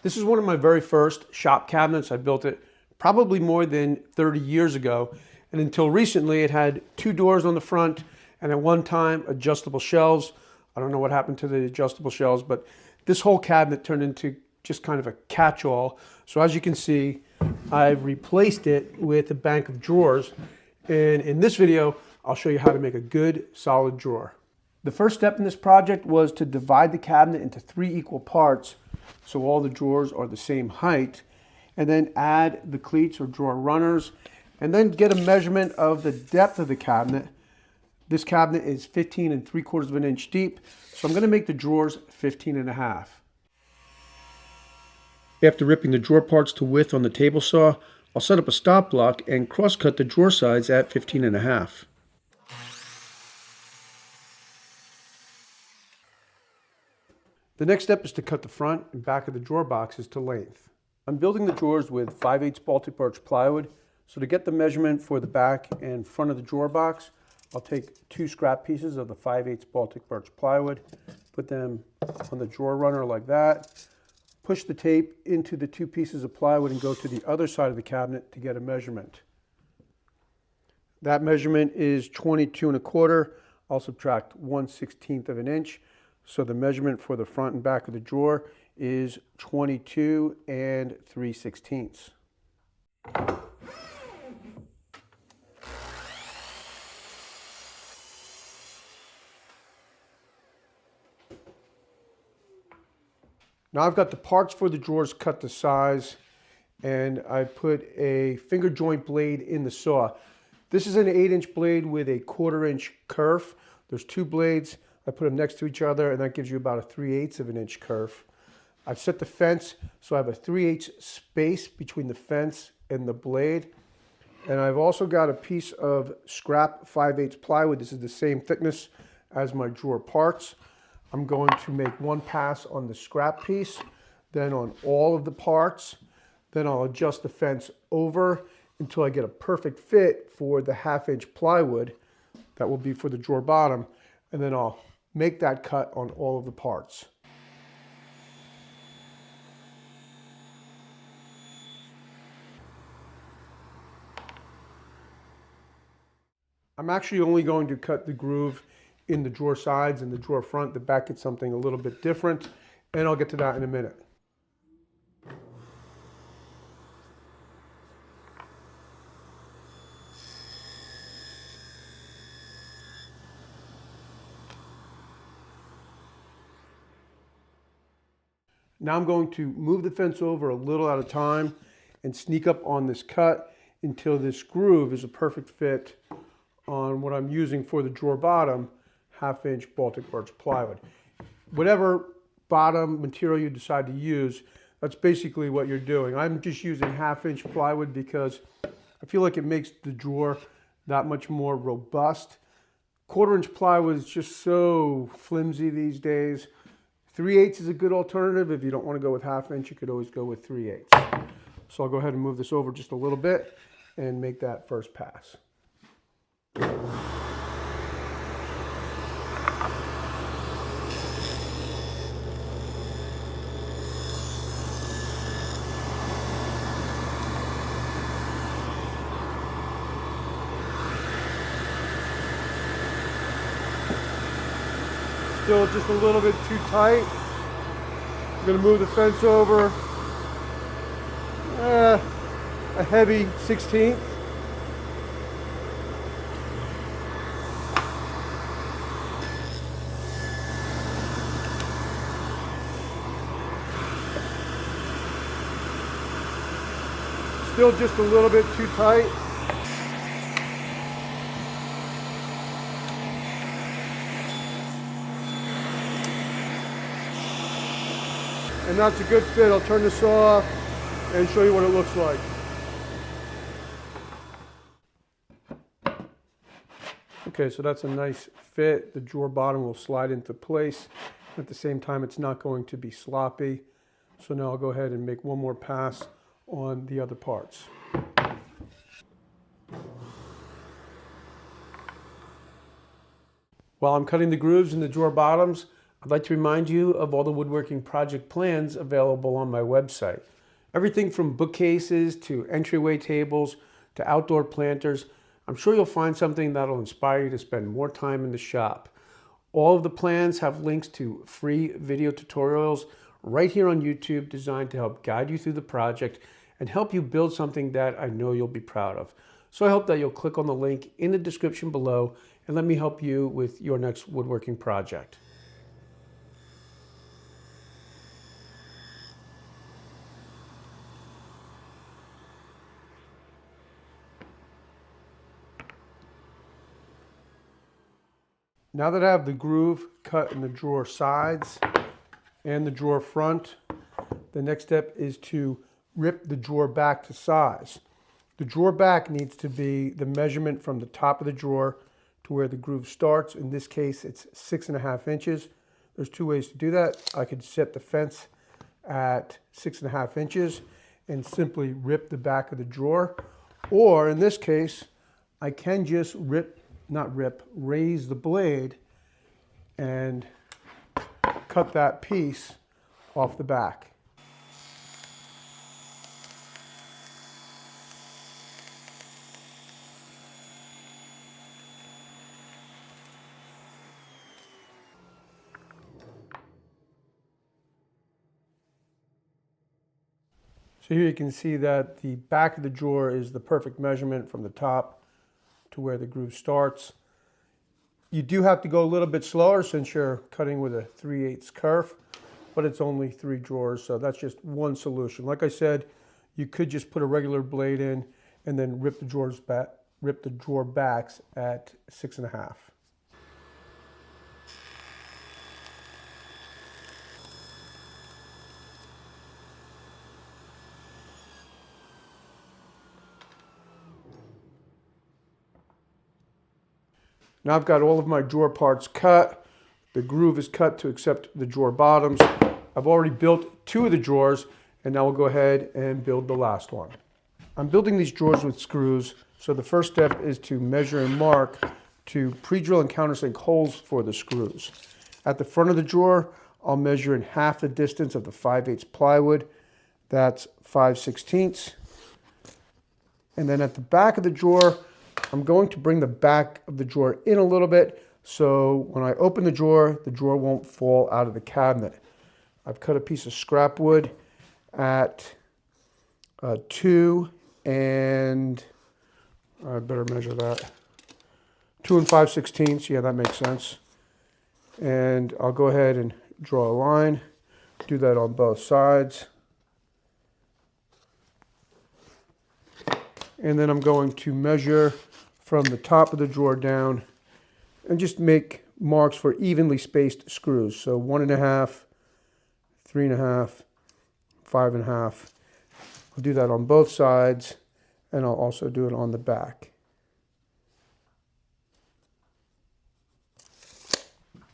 This is one of my very first shop cabinets. I built it probably more than 30 years ago. And until recently, it had two doors on the front and at one time adjustable shelves. I don't know what happened to the adjustable shelves, but this whole cabinet turned into just kind of a catch-all. So as you can see, I've replaced it with a bank of drawers. And in this video, I'll show you how to make a good solid drawer. The first step in this project was to divide the cabinet into 3 equal parts so all the drawers are the same height, and then add the cleats or drawer runners, and then get a measurement of the depth of the cabinet. This cabinet is 15 3/4 of an inch deep, so I'm going to make the drawers 15 1/2. After ripping the drawer parts to width on the table saw, I'll set up a stop block and cross cut the drawer sides at 15 1/2. The next step is to cut the front and back of the drawer boxes to length. I'm building the drawers with 5/8 Baltic birch plywood, so to get the measurement for the back and front of the drawer box, I'll take 2 scrap pieces of the 5/8 Baltic birch plywood, put them on the drawer runner like that, push the tape into the 2 pieces of plywood and go to the other side of the cabinet to get a measurement. That measurement is 22 1/4. I'll subtract 1/16 of an inch. So the measurement for the front and back of the drawer is 22 3/16. Now I've got the parts for the drawers cut to size, and I put a finger joint blade in the saw. This is an 8-inch blade with a 1/4 inch kerf. There's 2 blades. I put them next to each other, and that gives you about a 3/8 of an inch kerf. I've set the fence so I have a 3/8 space between the fence and the blade. And I've also got a piece of scrap 5/8 plywood. This is the same thickness as my drawer parts. I'm going to make one pass on the scrap piece, then on all of the parts. Then I'll adjust the fence over until I get a perfect fit for the 1/2 inch plywood. That will be for the drawer bottom. And then I'll make that cut on all of the parts. I'm actually only going to cut the groove in the drawer sides and the drawer front. The back gets something a little bit different, and I'll get to that in a minute. Now I'm going to move the fence over a little at a time and sneak up on this cut until this groove is a perfect fit on what I'm using for the drawer bottom, 1/2 inch Baltic birch plywood. Whatever bottom material you decide to use, that's basically what you're doing. I'm just using 1/2 inch plywood because I feel like it makes the drawer that much more robust. 1/4 inch plywood is just so flimsy these days. 3/8 is a good alternative. If you don't want to go with 1/2 inch, you could always go with 3/8. So I'll go ahead and move this over just a little bit and make that first pass. Still just a little bit too tight. I'm going to move the fence over a heavy 1/16. Still just a little bit too tight. And that's a good fit. I'll turn this off and show you what it looks like. Okay, so that's a nice fit. The drawer bottom will slide into place. At the same time, it's not going to be sloppy. So now I'll go ahead and make one more pass on the other parts. While I'm cutting the grooves in the drawer bottoms, I'd like to remind you of all the woodworking project plans available on my website. Everything from bookcases to entryway tables to outdoor planters. I'm sure you'll find something that'll inspire you to spend more time in the shop. All of the plans have links to free video tutorials right here on YouTube designed to help guide you through the project and help you build something that I know you'll be proud of. So I hope that you'll click on the link in the description below and let me help you with your next woodworking project. Now that I have the groove cut in the drawer sides and the drawer front, the next step is to rip the drawer back to size. The drawer back needs to be the measurement from the top of the drawer to where the groove starts. In this case, it's 6.5 inches. There's two ways to do that. I could set the fence at 6.5 inches and simply rip the back of the drawer. Or in this case, I can just raise the blade and cut that piece off the back. So here you can see that the back of the drawer is the perfect measurement from the top to where the groove starts. You do have to go a little bit slower since you're cutting with a 3/8 kerf, but it's only 3 drawers, so that's just one solution. Like I said, you could just put a regular blade in and then rip the drawer backs at 6.5. Now I've got all of my drawer parts cut. The groove is cut to accept the drawer bottoms. I've already built 2 of the drawers, and now we'll go ahead and build the last one. I'm building these drawers with screws, so the first step is to measure and mark to pre-drill and countersink holes for the screws. At the front of the drawer, I'll measure in half the distance of the 5/8 plywood. That's 5/16. And then at the back of the drawer, I'm going to bring the back of the drawer in a little bit so when I open the drawer won't fall out of the cabinet. I've cut a piece of scrap wood at 2 and I better measure that. 2 5/16. Yeah, that makes sense. And I'll go ahead and draw a line. Do that on both sides. And then I'm going to measure from the top of the drawer down and just make marks for evenly spaced screws. So 1.5, 3.5, 5.5. I'll do that on both sides, and I'll also do it on the back.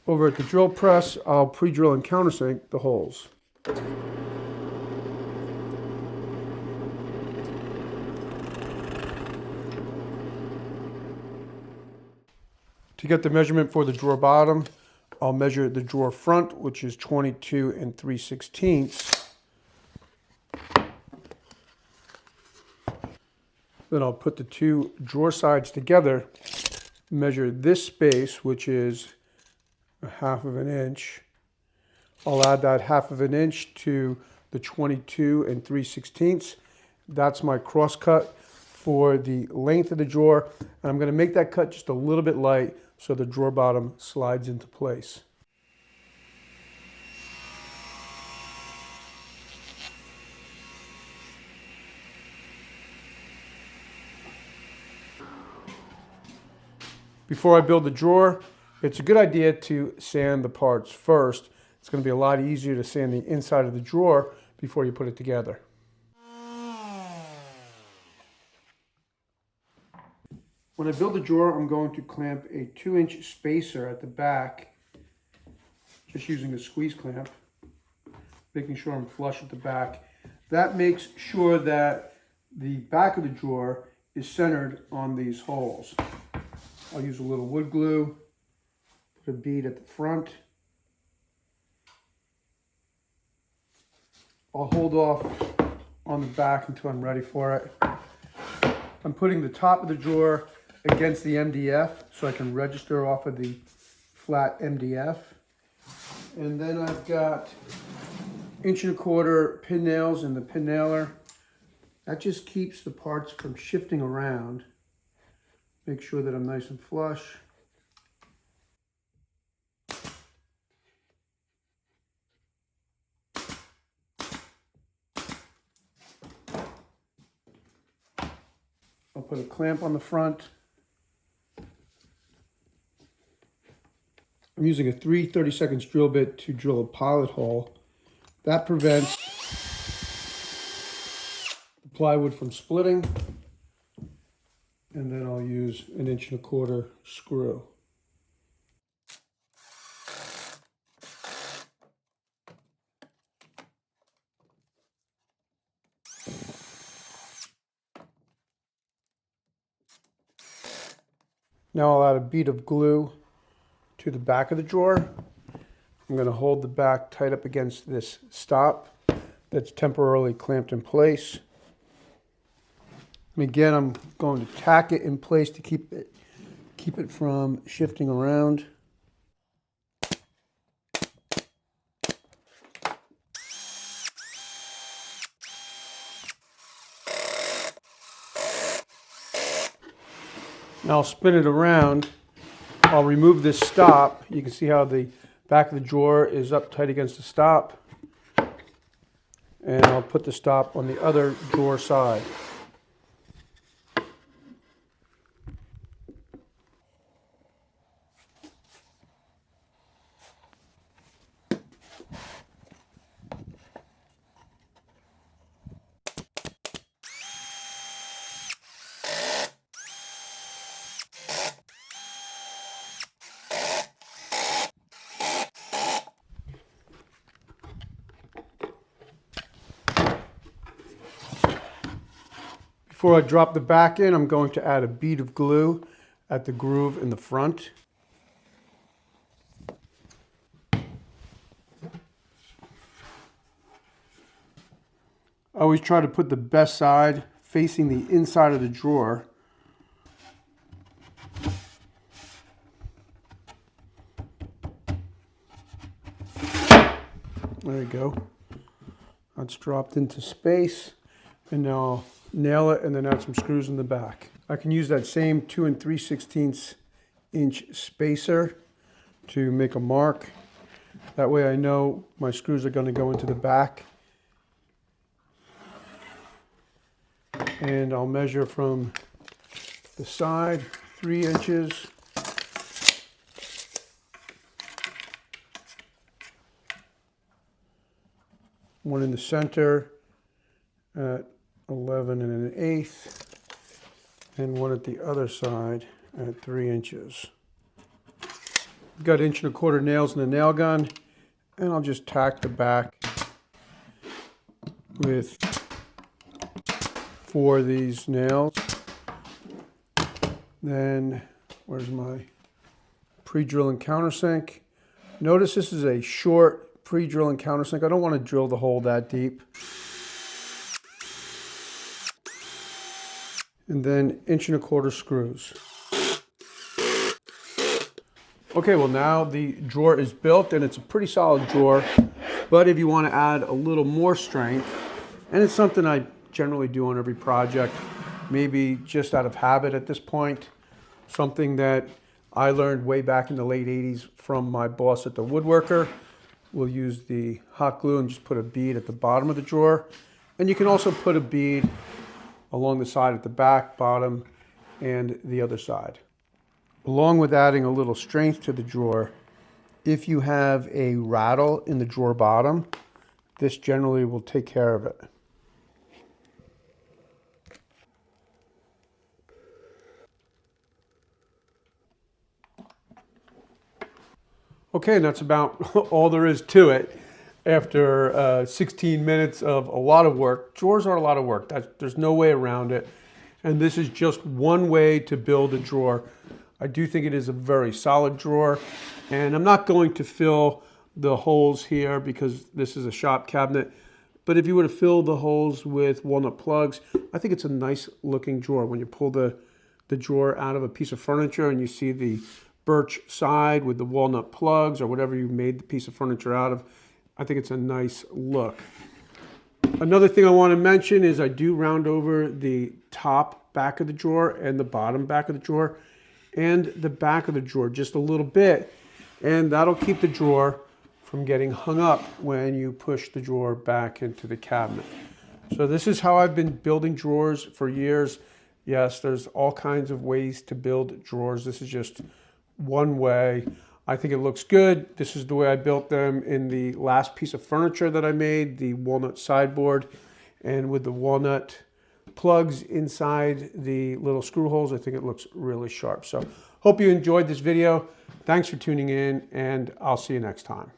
Over at the drill press, I'll pre-drill and countersink the holes. To get the measurement for the drawer bottom, I'll measure the drawer front, which is 22 3/16. Then I'll put the 2 drawer sides together, measure this space, which is 1/2 inch. I'll add that 1/2 inch to the 22 3/16. That's my cross cut for the length of the drawer. And I'm going to make that cut just a little bit light so the drawer bottom slides into place. Before I build the drawer, it's a good idea to sand the parts first. It's going to be a lot easier to sand the inside of the drawer before you put it together. When I build the drawer, I'm going to clamp a 2-inch spacer at the back, just using a squeeze clamp, making sure I'm flush at the back. That makes sure that the back of the drawer is centered on these holes. I'll use a little wood glue, put a bead at the front, I'll hold off on the back until I'm ready for it. I'm putting the top of the drawer against the MDF so I can register off of the flat MDF. And then I've got 1¼ inch pin nails in the pin nailer. That just keeps the parts from shifting around. Make sure that I'm nice and flush. I'll put a clamp on the front. I'm using a 3 30-second drill bit to drill a pilot hole. That prevents the plywood from splitting. And then I'll use 1¼ inch screw. Now I'll add a bead of glue to the back of the drawer. I'm going to hold the back tight up against this stop that's temporarily clamped in place. And again, I'm going to tack it in place to keep it from shifting around. Now I'll spin it around. I'll remove this stop. You can see how the back of the drawer is up tight against the stop. And I'll put the stop on the other drawer side. Before I drop the back in, I'm going to add a bead of glue at the groove in the front. I always try to put the best side facing the inside of the drawer. There you go. That's dropped into space. And now I'll nail it and then add some screws in the back. I can use that same 2 3/16 inch spacer to make a mark. That way I know my screws are going to go into the back. And I'll measure from the side 3 inches. One in the center at 11 1/8, and one at the other side at 3 inches. I've got 1¼ inch nails in the nail gun, and I'll just tack the back with 4 of these nails. Then, where's my pre-drill and countersink? Notice this is a short pre-drill and countersink. I don't want to drill the hole that deep. And then 1¼ inch screws. Okay, well now the drawer is built and it's a pretty solid drawer, but if you want to add a little more strength, and it's something I generally do on every project, maybe just out of habit at this point, something that I learned way back in the late 80s from my boss at the Woodworker. We'll use the hot glue and just put a bead at the bottom of the drawer. And you can also put a bead along the side at the back, bottom, and the other side. Along with adding a little strength to the drawer, if you have a rattle in the drawer bottom, this generally will take care of it. Okay, and that's about all there is to it. After 16 minutes of a lot of work. Drawers are a lot of work. There's no way around it. And this is just one way to build a drawer. I do think it is a very solid drawer. And I'm not going to fill the holes here because this is a shop cabinet. But if you were to fill the holes with walnut plugs, I think it's a nice looking drawer. When you pull the drawer out of a piece of furniture and you see the birch side with the walnut plugs or whatever you made the piece of furniture out of, I think it's a nice look. Another thing I want to mention is I do round over the top back of the drawer and the bottom back of the drawer and the back of the drawer just a little bit. And that'll keep the drawer from getting hung up when you push the drawer back into the cabinet. So this is how I've been building drawers for years. Yes, there's all kinds of ways to build drawers. This is just one way. I think it looks good. This is the way I built them in the last piece of furniture that I made, the walnut sideboard, and with the walnut plugs inside the little screw holes. I think it looks really sharp. So hope you enjoyed this video. Thanks for tuning in, and I'll see you next time.